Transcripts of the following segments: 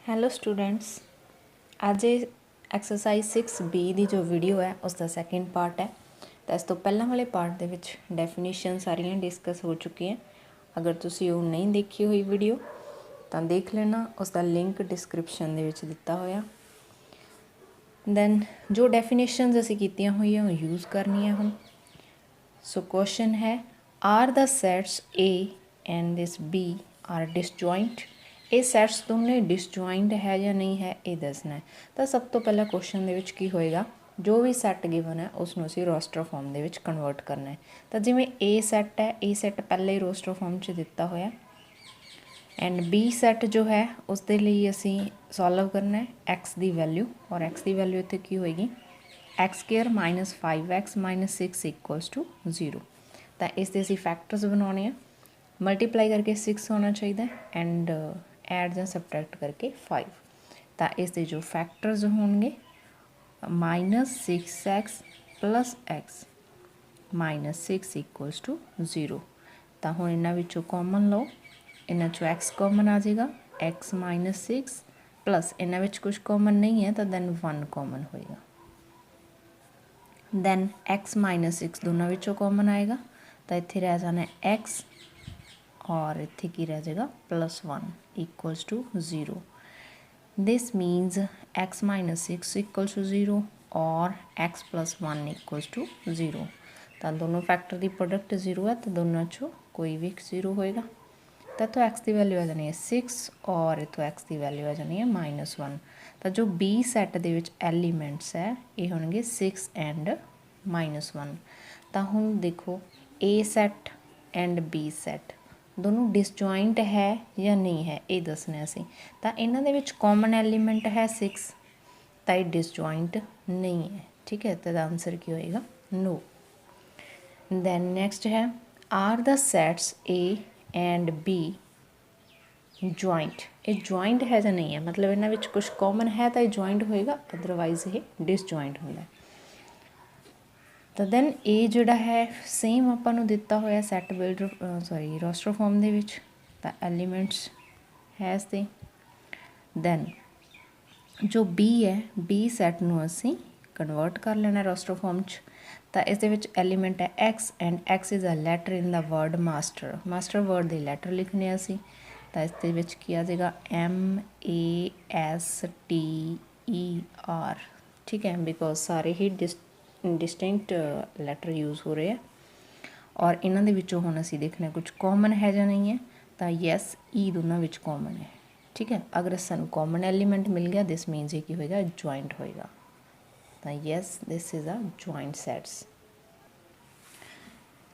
Hello students, ਅੱਜ ਇਹ exercise 6B ਦੀ ਜੋ ਵੀਡੀਓ ਹੈ ਉਸ ਦਾ ਸੈਕਿੰਡ ਪਾਰਟ ਹੈ। ਤਾਂ ਇਸ ਤੋਂ ਪਹਿਲਾਂ ਵਾਲੇ ਪਾਰਟ ਦੇ ਵਿੱਚ ਡੈਫੀਨੇਸ਼ਨ ਸਾਰੀਆਂ ਡਿਸਕਸ ਹੋ ਚੁੱਕੀਆਂ। ਅਗਰ ਤੁਸੀਂ ਉਹ ਨਹੀਂ ਦੇਖੀ ਹੋਈ ਵੀਡੀਓ ਤਾਂ ਦੇਖ ਲੈਣਾ, ਉਸ ਦਾ ਲਿੰਕ ਡਿਸਕ੍ਰਿਪਸ਼ਨ ਦੇ ਵਿੱਚ ਦਿੱਤਾ ਹੋਇਆ। ਦੈਨ ਜੋ ਡੈਫੀਨੇਸ਼ਨਸ ਅਸੀਂ ਕੀਤੀਆਂ ਹੋਈਆਂ ਉਹ ਯੂਜ਼ ਕਰਨੀਆਂ ਹੁਣ। ਸੋ ਕੁਐਸਚਨ ਹੈ, are the sets A and this B are disjoint. ਇਹ ਸੈਟਸ ਦੋਨੇ ਡਿਸਜੁਆਇੰਟ ਹੈ ਜਾਂ ਨਹੀਂ ਹੈ ਇਹ ਦੱਸਣਾ ਹੈ। ਤਾਂ ਸਭ ਤੋਂ ਪਹਿਲਾਂ ਕੁਐਸਚਨ ਦੇ ਵਿੱਚ ਕੀ ਹੋਏਗਾ, ਜੋ ਵੀ ਸੈੱਟ ਗਿਵਨ ਹੈ ਉਸ ਨੂੰ ਅਸੀਂ ਰੋਸਟਰ ਫਾਰਮ ਦੇ ਵਿੱਚ ਕਨਵਰਟ ਕਰਨਾ ਹੈ। ਤਾਂ ਜਿਵੇਂ A ਸੈੱਟ ਹੈ, A ਸੈੱਟ ਪਹਿਲਾਂ ਹੀ ਰੋਸਟਰ ਫਾਰਮ 'ਚ ਦਿੱਤਾ ਹੋਇਆ ਐਂਡ B ਸੈੱਟ ਜੋ ਹੈ ਉਸ ਦੇ ਲਈ ਅਸੀਂ ਸੋਲਵ ਕਰਨਾ ਹੈ x ਦੀ ਵੈਲਿਊ, ਔਰ x ਦੀ ਵੈਲਿਊ ਇੱਥੇ ਕੀ ਹੋਏਗੀ, x² - 5x - 6 = 0। ਤਾਂ ਇਸ ਦੇ ਅਸੀਂ ਫੈਕਟਰਸ ਬਣਾਉਣੇ ਆ। ਮਲਟੀਪਲਾਈ ਕਰਕੇ 6 ਹੋਣਾ ਚਾਹੀਦਾ ਐਂਡ ਐਡ ਜਾਂ ਸਬਟਰੈਕਟ ਕਰਕੇ 5। ਤਾਂ ਇਸ ਦੇ ਜੋ ਫੈਕਟਰਸ ਹੋਣਗੇ -6x + x - 6 = 0। ਤਾਂ ਹੁਣ ਇਹਨਾਂ ਵਿੱਚੋਂ ਕਾਮਨ ਲਓ, ਇਹਨਾਂ 'ਚੋਂ x ਕਾਮਨ ਆ ਜਾਏਗਾ, x - 6 ਪਲੱਸ ਇਹਨਾਂ ਵਿੱਚ ਕੁਝ ਕਾਮਨ ਨਹੀਂ ਹੈ ਤਾਂ ਦੈਨ 1 ਕਾਮਨ ਹੋਏਗਾ। ਦੈਨ x - 6 ਦੋਨਾਂ ਵਿੱਚੋਂ ਕਾਮਨ ਆਏਗਾ ਤਾਂ ਇੱਥੇ ਰਹਿ ਜਾਣਾ x और इत्थे की रह जाएगा +1 = 0। दिस मीन्स x - 6 = 0 और x + 1 = 0। तो दोनों फैक्टर की प्रोडक्ट 0 है तो दोनों चो कोई भी 0 होएगा। तो इतों x की वैल्यू आ जानी है 6 और इतों x की वैल्यू आ जानी है -1। तो जो B सैट दे विच एलीमेंट्स है ये होंगे 6 एंड -1। तो हुण देखो A set and B set दोनों डिसजॉइंट है या नहीं है ये दसना असी। तो इन्हां दे विच कॉमन एलीमेंट है 6 तो ये डिसजॉइंट नहीं है। ठीक है, तो आंसर की होएगा नो। दैन नैक्सट है, are the sets A and B joint. ये जॉइंट है या नहीं है, मतलब इन्हां विच कुछ कॉमन है तो ये जॉइंट होएगा, अदरवाइज ये डिसजॉइंट होंदा है। तो दैन ए जोड़ा है सेम आपां नूं दिता होया सैट बिल्डर रोस्टर फॉर्म दे विच, तो एलीमेंट्स है इसदे। दैन जो बी है बी सैट नूं असीं कन्वर्ट कर लेना रोस्टर फॉर्म च। तो इस दे विच एलीमेंट है x and x is a letter in the word master. Master word दे लैटर लिखने असीं, तो इस दे विच की आ जाएगा MASTER। ठीक है, बिकॉज सारे ही डिस्टिंक्ट लैटर यूज़ हो रहे हैं और इन्हां दे विचों हुण असीं देखना कुछ कॉमन है या नहीं है। तो यस ई दोनों विच कॉमन है। ठीक है, अगर सानूं कॉमन एलीमेंट मिल गया दिस मीनस ये की होएगा, जॉइंट होएगा। तो yes this is a joint sets.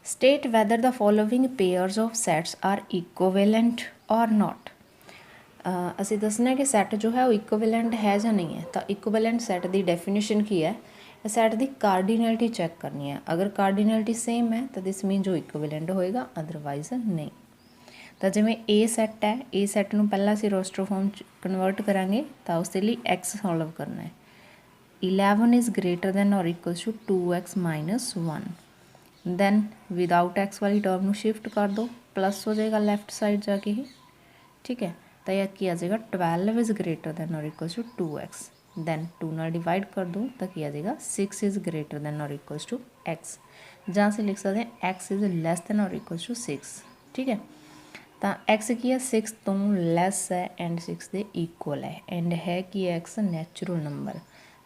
State whether the following pairs of sets are equivalent और नॉट। ਅਸੀਂ ਦੱਸਣਾ कि सैट जो है वो इक्विवेलेंट है या नहीं है। तो इक्विवेलेंट सैट की डेफिनेशन की है, सैट की कार्डिनैलिटी चैक करनी है। अगर कार्डिनैलिटी सेम है तो दिस मीन जो इक्विवेलेंट होएगा, अदरवाइज नहीं। तो जिवें ए सैट है, ए सैट नूं पहला असीं रोस्टर फॉर्म कन्वर्ट करांगे तो उस दे लई एक्स सॉल्व करना है। 11 इज़ ग्रेटर दैन और equals to 2x - 1। Then without x वाली टर्म नूं शिफ्ट कर दो, प्लस हो जाएगा लैफ्ट साइड जाके ही। ठीक है, तो यह की आ जाएगा 12 इज़ ग्रेटर दैन और इक्वल्स टू 2x। दैन 2 नाल डिवाइड कर दो तो की आ जाएगा 6 इज़ ग्रेटर दैन और इक्वल्स टू x। जहाँ से लिख सकते हैं x इज़ लैस दैन और इक्वल्स टू 6। ठीक है, तो x की है 6 तो लैस है एंड 6 के इक्वल है एंड है कि x नैचुरल नंबर।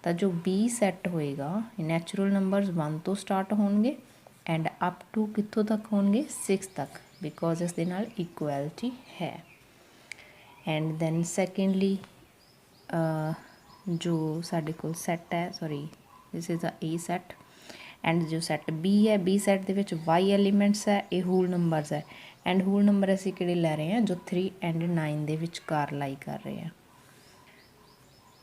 तो जो B सैट होएगा नैचुरल नंबर्स 1 तो स्टार्ट होंगे एंड अप टू कितों तक होंगे 6 तक, बिकॉज इस दे नाल इक्वैलिटी है। एंड दैन सैकेंडली जो साढ़े को सैट है, sorry this is a A sat and जो सैट बी है, बी सैट दे विच वाई एलीमेंट्स है, ये होल नंबर्स है एंड होल नंबर असीं किहड़े लै रहे हैं जो 3 एंड 9 दे विचकार लाई कर रहे हैं।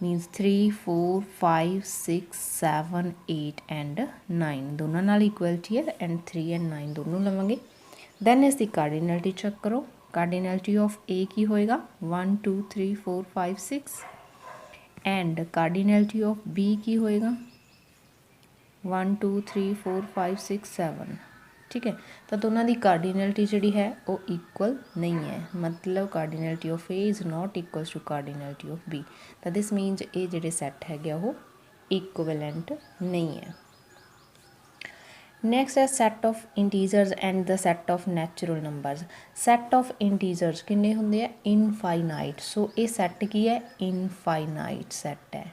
मीनस 3 4 5 6 7 8 एंड 9 दोनों नाल इक्वलिटी है एंड 3 एंड 9 दोनों लवांगे। दैन इसकी कार्डिनैलिटी चेक करो। कार्डिनैलिटी ऑफ ए की होएगा 1 2 3 4 5 6 एंड कार्डिनैलिटी ऑफ बी की होएगा 1 2 3 4 5 6 7। ठीक है। तो दोनों की कार्डिनलिटी जी है वो इक्वल नहीं है, मतलब cardinality of A is not equals to cardinality of B. तो दिस मीनस ये जोड़े सैट है वो इक्विवेलेंट नहीं है। नैक्सट है set of integers and the set of natural numbers. Set of integers किन्ने होंगे, इनफाइनाइट। सो ये सैट की है, इनफाइनाइट सैट है,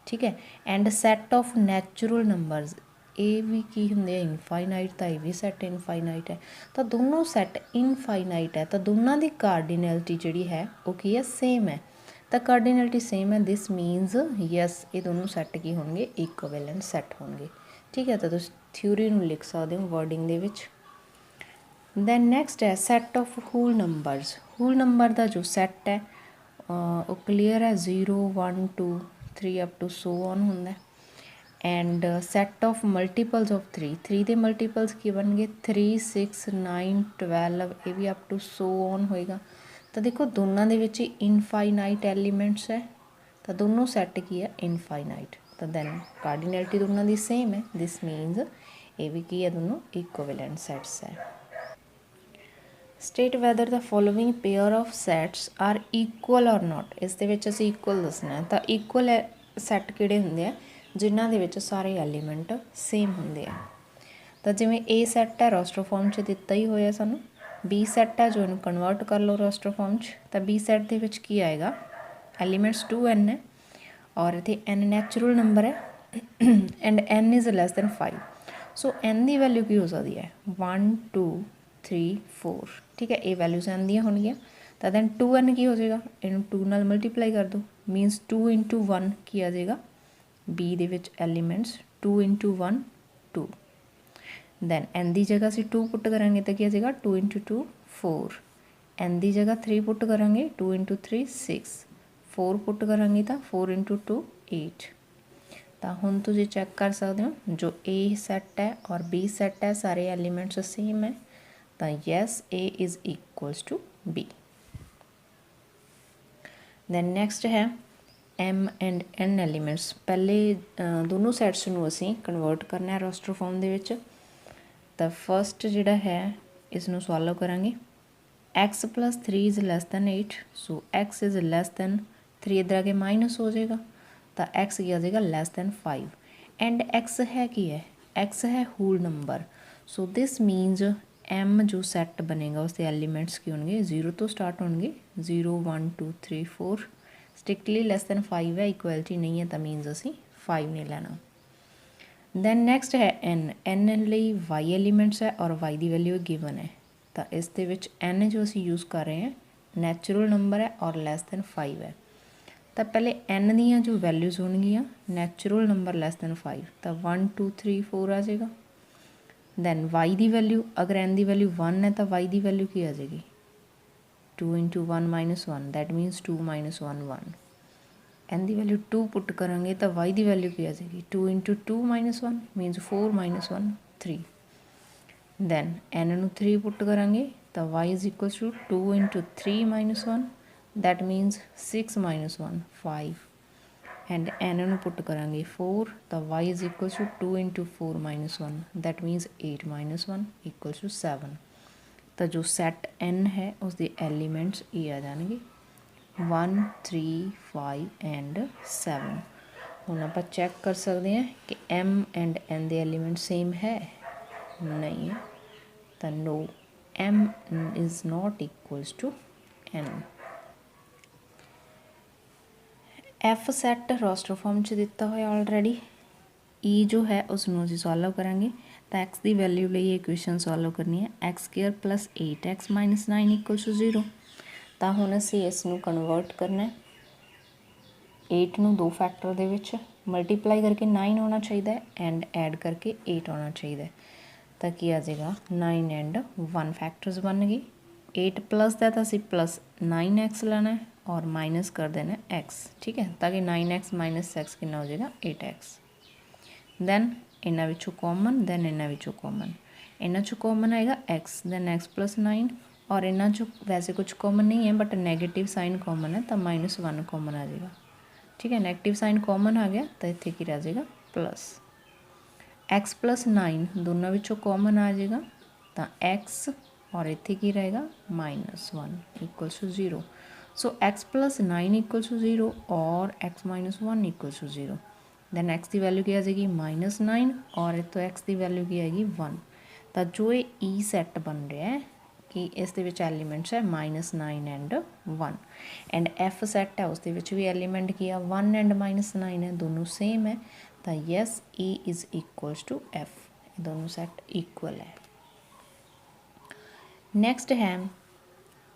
ठीक है। And set of natural numbers ये भी की होंगे इनफाइनाइट, तो ये भी सैट इनफाइनाइट है। तो दोनों सैट इनफाइनाइट है, तो दोनों की कार्डिनलिटी जी है वो की है, सेम है। तो कार्डिनलिटी सेम है, दिस मीनस यस ये दोनों सैट की होंगे इक्विवेलेंट सैट होंगे, ठीक है। तो तुम थ्योरी नूं लिख सकते हो वर्डिंग दे विच। दैन नैक्सट है set of whole numbers. Whole number का जो सैट है वो क्लीयर है, 0 1 2 3 अप टू सो ऑन होंगे। And set of multiples of 3 के मल्टीपल्स की बन गए 3 6 9 12, ये भी अप टू सो ऑन होएगा। तो देखो दोनों के विच इनफाइनाइट एलीमेंट्स है, तो दोनों सैट की है इनफाइनाइट। तो दैन कार्डिनलिटी दोनों की सेम है, दिस मीनस ये भी की है दोनों इक्विवेलेंट सैट्स है। State whether the following pair of sets are equal और नॉट। इस दे विच असीं इक्वल दसना है। तो इक्वल सैट किहड़े हुंदे आ, जिन्हां दे विच सारे एलीमेंट सेम होंदे आ। तो जिवें ए सैट है रोस्टर फॉर्म च दिता ही होया सानूं, बी सैट है जो इनू कन्वर्ट कर लो रोस्टर फॉर्म च। तो बी सैट दे विच की आएगा, एलीमेंट्स 2n है और इत्थे n नैचुरल नंबर है and n is lace than 5। So n की वैल्यू की हो सकती है 1 2 3 4, ठीक है। ये वैल्यूज n दियाँ होणगियां। तो दैन 2n की हो जाएगा, इनू 2 नाल मल्टीप्लाई कर दो, मीनस 2 × 1 की आ जाएगा बी दे विच एलीमेंट्स 2 × 1 2। दैन n की जगह असीं 2 पुट करांगे तो की आ जाएगा 2 × 2 4। n की जगह 3 पुट करांगे 2 × 3 6। 4 पुट करांगे तो 4 × 2 8। तो हुण तुसीं चैक कर सकते हो जो ए सैट है और बी सैट है सारे एलीमेंट्स सेम है, तो yes A is equals to B. Then next है एम एंड एन एलीमेंट्स। पहले दोनों सैट्स नूं असीं कन्वर्ट करना है रोस्टर फॉर्म दे विच। तो फस्ट जिहड़ा है इसनूं सॉल्व करांगे, x + 3 is less than 8। So x is lace than 3, इधर आके माइनस हो जाएगा, तो x की आ जाएगा लैस दैन 5। एंड x है की है, x है whole number. So this means m जो सैट बनेगा उसके एलीमेंट्स की होंगे 0 तो स्टार्ट होंगे, 0 1 2 3 4। स्ट्रिक्टली लैस दैन 5 है, इक्वलिटी नहीं है, तो मीनस असीं 5 नहीं लेना। दैन नैक्सट है n ਲਈ y एलीमेंट्स है और y की वैल्यू गिवन है। तो इस दे विच n जो असीं यूज़ कर रहे हैं नैचुरल नंबर है और लैस दैन 5 है। तो पहले n दियाँ जो वैल्यूज़ होणगियां नैचुरल नंबर लैस दैन 5, तो 1 2 3 4 आ जाएगा। दैन y की वैल्यू, अगर n की वैल्यू 1 है तो y की वैल्यू की आ जाएगी 2 × 1 - 1, दैट मीनस 2 - 1 1। n की वैल्यू 2 पुट करांगे तो y की वैल्यू की आ जाएगी 2 × 2 - 1 मीनस 4 - 1 3। दैन n नूं 3 पुट करांगे तो y is equals to 2 × 3 - 1, that means 6 - 1 5। And n नूं पुट करांगे 4 तो y is equals to 2 × 4 - 1, that means 8 - 1 equals to 7। तो जो सैट n है उसके एलीमेंट्स ये आ जाएंगे 1 3 5 एंड 7। हुण आपां चैक कर सकते हैं कि m एंड n के एलीमेंट सेम है, नहीं है, तो no m is not equals to n। f set roster form च दिता होया ऑलरेडी। e जो है उसनूं असीं सॉल्व करांगे, तो x की वैल्यू लिए इक्वेशन सॉल्व करनी है x² + 8x - 9 = 0। तो हुण असीं इसनूं कन्वर्ट करना है 8 नूं 2 फैक्टर दे विच मल्टीप्लाई करके 9 होना चाहिए एंड ऐड करके 8 होना चाहिए। तो की आ जाएगा 9 एंड 1 फैक्टर्स बन गए। 8 प्लस का तो असीं प्लस 9x लेना है और माइनस कर देना x, ठीक है, ताकि 9x - x कितना हो जाएगा 8x। दैन इन्हां विचों कॉमन, दैन इन्हां विचों कॉमन, इन्हां चों कॉमन आएगा x, दैन x + 9 और इन्हां चों वैसे कुछ कॉमन नहीं है बट नेगेटिव साइन कॉमन है तो -1 कॉमन आ जाएगा, ठीक है। नेगेटिव साइन कॉमन आ गया तो इत्थे की रह जाएगा प्लस। x + 9 दोनों विचों कॉमन आ जाएगा ਤਾਂ x और इत्थे की रहेगा -1 equals to 0। So x + 9 equals to 0 और x - 1 equals to 0। Then x की वैल्यू की आ जाएगी -9 और इतों x की वैल्यू की आएगी 1। तो जो ये ई सैट बन रहा है कि इस दे विच एलीमेंट्स है -9 एंड 1 एंड एफ सैट है उस दे विच भी एलीमेंट की है 1 एंड -9 है, दोनों सेम है। तो yes E is equals to F, दोनों सैट इक्वल है। नैक्सट है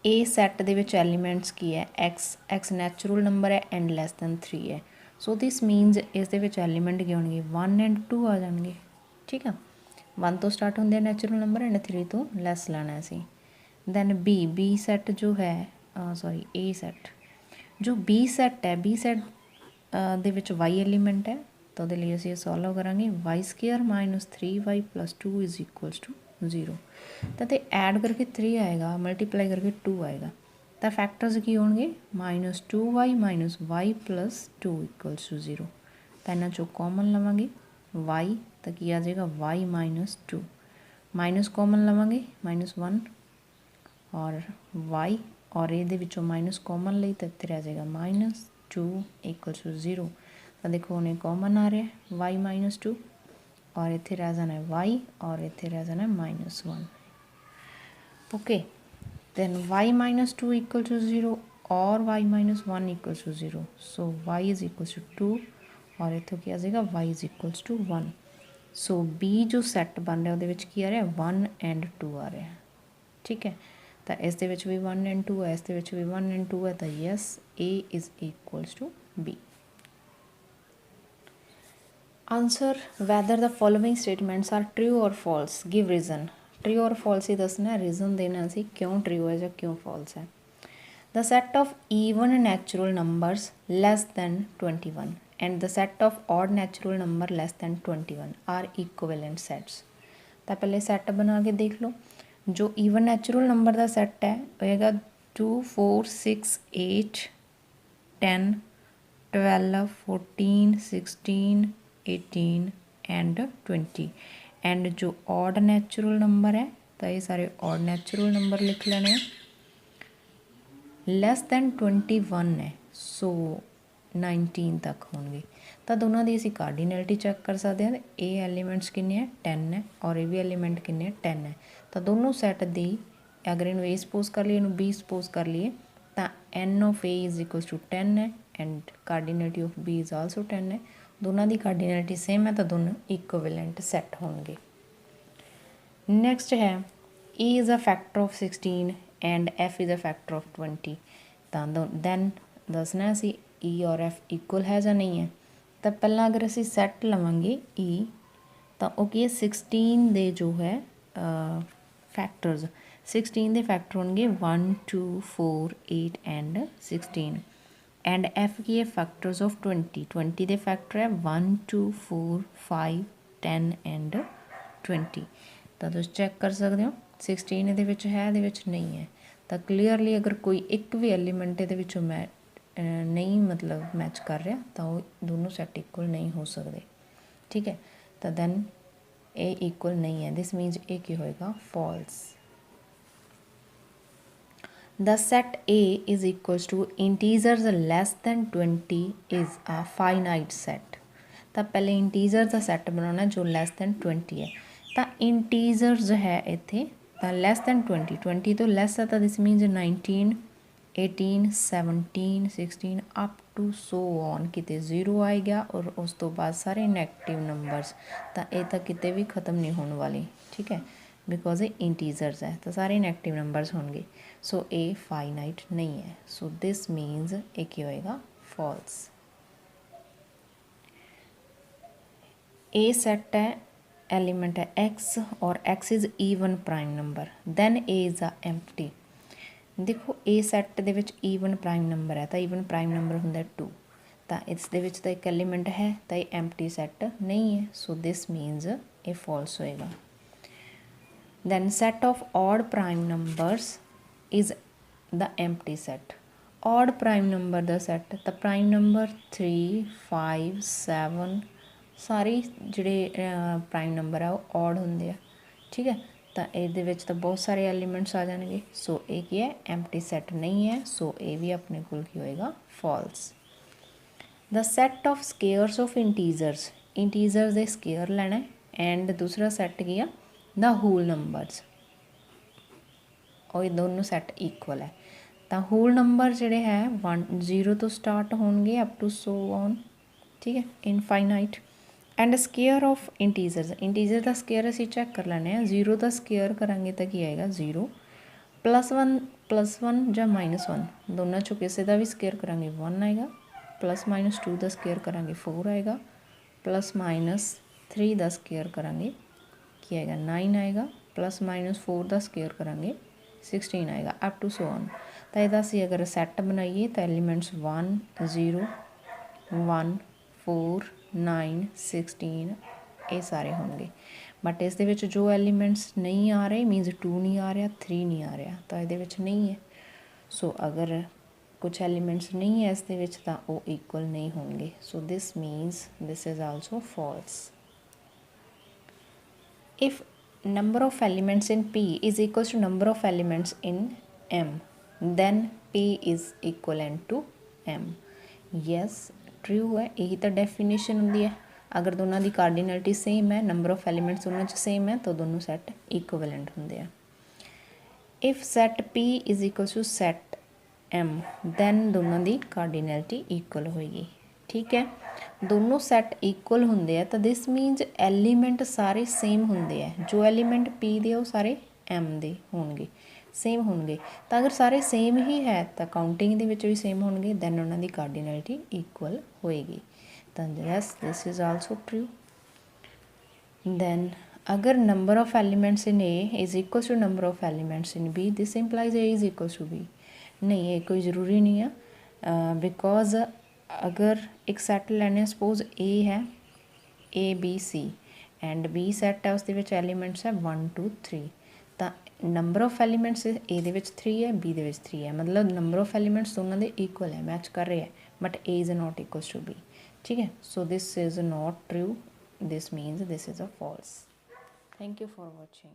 ए सैट दे विच एलीमेंट्स की है एक्स नैचुरल नंबर है एंड लैस दैन 3 है। सो दिस मीनस इस दे विच एलीमेंट की होंगे 1 एंड 2 आ जाएंगे। ठीक है, 1 तो स्टार्ट होंगे नैचुरल नंबर एंड 3 तो लैस लेना सी। दैन बी सैट जो है सॉरी ए सैट, जो बी सैट है बी सैट दे विच वाई एलीमेंट है तो ਉਹਦੇ ਲਈ ਅਸੀਂ ਸੋਲਵ ਕਰਾਂਗੇ y² - 3y + 2 is equals to 0। तो ऐड करके 3 आएगा, मल्टीप्लाई करके 2 आएगा, तो फैक्टर्स की होंगे -2y - y + 2 इक्वल्स टू 0। तो इन्हों चो कॉमन लवांगे y, तो की आ जाएगा y - 2, माइनस कॉमन लवांगे -1 और y और ये विचों माइनस कॉमन ली तो इतने रह जाएगा -2 इक्वल्स टू 0। तो देखो उन्हें कॉमन आ रहा है y - 2 और इतने रह जाना है y और इतने रह जाना है -1। Okay, then y - 2 equal to 0 और y - 1 equals to 0। So y is equals to 2 और इतों क्या आ जाएगा y is equals to 1। So B जो सैट बन रहा है वो आ रहा है 1 एंड 2 आ रहा है। ठीक है, तो इस दे विच भी 1 एंड 2 है, इस दे विच भी 1 एंड 2 है, तो yes A is equals to B. Answer whether the following statements are true और फॉल्स, गिव रीजन। ट्रू और फॉल्स ही दसना, रीजन देना सी क्यों ट्रू है या क्यों फॉल्स है। The set of even natural numbers less than 21 and the set of odd natural number less than 21 are equivalent sets. तो पहले सैट बना के देख लो। जो ईवन नैचुरल नंबर का सैट है होएगा 2 4 6 8 10 12 14 16 18 एंड 20 एंड जो ऑड नैचुरल नंबर है तो ये सारे ऑड नैचुरल नंबर लिख लेने हैं। लैस दैन 21 है, सो 19 तक होंगे, तो दोनों की असी कार्डिनलिटी चैक कर सकते हैं। ए एलीमेंट्स किन्ने है 10 है और ये भी एलीमेंट किन्ने 10 है, तो दोनों सैट दी अगर इनू ए सपोज कर लिए, इनू बी सपोज कर लिए, तो n of A is equals to 10 है and cardinality of B is also 10 है। दोनों की कार्डिनलिटी सेम है तो दोनों इक्विवेलेंट सैट होंगे। नैक्सट है ए is a factor of 16 and F is a factor of 20। तो दैन दसना असी ई और एफ इक्वल है या नहीं है। तो पहला अगर असी सैट लवांगे ई तो वो की 16 दे जो है फैक्टर्स 16 के फैक्टर होंगे 1 2 4 8 एंड 16 एंड एफ की है फैक्टर्स ऑफ 20 के फैक्टर है 1 2 4 5 10 एंड 20। तो तुम चैक कर सकते हो 16 ये है ये नहीं है, तो क्लीयरली अगर कोई एक भी एलीमेंट ये मै नहीं मतलब मैच कर रहा तो वो दोनों सैट इक्वल नहीं हो सकते। ठीक है, तो दैन ए इक्वल नहीं है, दिस मीनस ए की होएगा false. The set A is equals to integers less than 20 is a finite set. तो पहले इंटीजर का सैट बनाना जो लैस दैन 20 है, तो इंटीजर्स है इत्थे तो लैस दैन 20 तो लैस है, तो this means 19 18 17 16 up to so on किते 0 आएगा और उस तो बाद सारे नैगेटिव नंबरस, तो ये तो किते भी ख़त्म नहीं होने वाली। ठीक है, बिकॉज ये इंटीजर्स है तो सारे नैगेटिव नंबर्स होंगे, सो ए फाइनाइट नहीं है। सो दिस मीनस ये क्या होएगा फॉल्स। ए सैट है एलिमेंट है एक्स और x is even prime number, then A is a empty. देखो ए सैट दे विच ईवन प्राइम नंबर है तो ईवन प्राइम नंबर होंगे 2, तो इस दे विच तो एक एलीमेंट है तो ये एम्प्टी सैट नहीं है। सो दिस मीनस ये फॉल्स होएगा। Then set of odd prime numbers is the empty set. Odd prime number का सैट तो प्राइम नंबर 3 5 7 सारे जिहड़े प्राइम नंबर है वो ऑड होंगे। ठीक है, ਤਾਂ ਇਹਦੇ ਵਿੱਚ ਤਾਂ ਬਹੁਤ ਸਾਰੇ ਐਲੀਮੈਂਟਸ ਆ ਜਾਣਗੇ। ਸੋ ਇਹ ਕੀ ਹੈ, ਐਮਪਟੀ ਸੈੱਟ ਨਹੀਂ ਹੈ। ਸੋ ਇਹ ਵੀ ਆਪਣੇ ਕੋਲ ਕੀ ਹੋਏਗਾ, false. The set of squares of integers, integers ਦੇ ਸਕੇਅਰ ਲੈਣਾ ਐਂਡ ਦੂਸਰਾ ਸੈੱਟ ਕੀ ਆ, ਦ ਹੋਲ ਨੰਬਰਸ, ਉਹ ਇਹ ਦੋਨੋਂ ਸੈੱਟ ਇਕੁਅਲ ਹੈ। ਤਾਂ ਹੋਲ ਨੰਬਰ ਜਿਹੜੇ ਹੈ 0 ਤੋਂ ਸਟਾਰਟ ਹੋਣਗੇ ਅਪ ਟੂ ਸੋ ਔਨ, ਠੀਕ ਹੈ, infinite. And square of integers, integer the square ਅਸੀਂ ਚੈੱਕ ਕਰ ਲੈਂਦੇ ਹਾਂ। 0 ਦਾ ਸਕੇਅਰ ਕਰਾਂਗੇ ਤਾਂ ਕੀ ਆਏਗਾ, 0 +1 ਜਾਂ -1 ਦੋਨਾਂ 'ਚੋਂ ਕਿਸੇ ਦਾ ਵੀ ਸਕੇਅਰ ਕਰਾਂਗੇ 1 ਆਏਗਾ। +-2 ਦਾ ਸਕੇਅਰ ਕਰਾਂਗੇ 4 ਆਏਗਾ। +-3 ਦਾ ਸਕੇਅਰ ਕਰਾਂਗੇ ਕੀ ਆਏਗਾ, 9 ਆਏਗਾ। +-4 ਦਾ ਸਕੇਅਰ ਕਰਾਂਗੇ 16 ਆਏਗਾ, ਅਪ ਟੂ ਸੋ ਔਨ। ਤਾਂ ਇਹਦਾ ਅਸੀਂ ਅਗਰ ਸੈੱਟ ਬਣਾਈਏ ਤਾਂ ਐਲੀਮੈਂਟਸ 1 0 1 4 9 16 ਇਹ ਸਾਰੇ ਹੋਣਗੇ। ਬਟ ਇਸ ਦੇ ਵਿੱਚ ਜੋ ਐਲੀਮੈਂਟਸ ਨਹੀਂ ਆ ਰਹੇ, ਮੀਨਸ 2 ਨਹੀਂ ਆ ਰਿਹਾ, 3 ਨਹੀਂ ਆ ਰਿਹਾ, ਤਾਂ ਇਹਦੇ ਵਿੱਚ ਨਹੀਂ ਹੈ। ਸੋ ਅਗਰ ਕੁਛ ਐਲੀਮੈਂਟਸ ਨਹੀਂ ਹੈ ਇਸ ਦੇ ਵਿੱਚ ਤਾਂ ਉਹ ਇਕੁਅਲ ਨਹੀਂ ਹੋਣਗੇ। So this means this is also false. If number of elements in P is equals to number of elements in M, then P is equivalent to M. Yes, true है, यही तो डेफिनेशन होती है। अगर दोनों की कार्डिनलिटी सेम है, number of elements दोनों सेम है, तो दोनों सैट इक्विवेलेंट होंगे हैं। If set P is equal to set M, then दोनों की कार्डिनलिटी इक्वल होएगी, ठीक है। दोनों सैट इक्वल होंगे है तो दिस मीनस एलीमेंट सारे सेम होंगे है। जो एलीमेंट P दे वो सारे M दे होंगे, सेम होंगे। तो अगर सारे सेम ही है तो काउंटिंग दे विच भी सेम होंगे, दैन उन्होंने कार्डिनलिटी इक्वल होएगी। तो yes, this is also true. Then अगर number of elements in A is equal to number of elements in B, this implies A is equal to B। नहीं, ये कोई ज़रूरी नहीं है, बिकॉज अगर एक सैट लैने, सपोज A है ABC एंड B सैट है, उसके एलीमेंट्स है 1 2 3, तो नंबर ऑफ एलीमेंट्स A दे विच 3 है, B दे विच 3 है, मतलब नंबर ऑफ एलीमेंट्स दोनों के इक्वल है, मैच कर रहे हैं, but A is not equal to B, ठीक है। So this is not true, this means this is a false. Thank you for watching.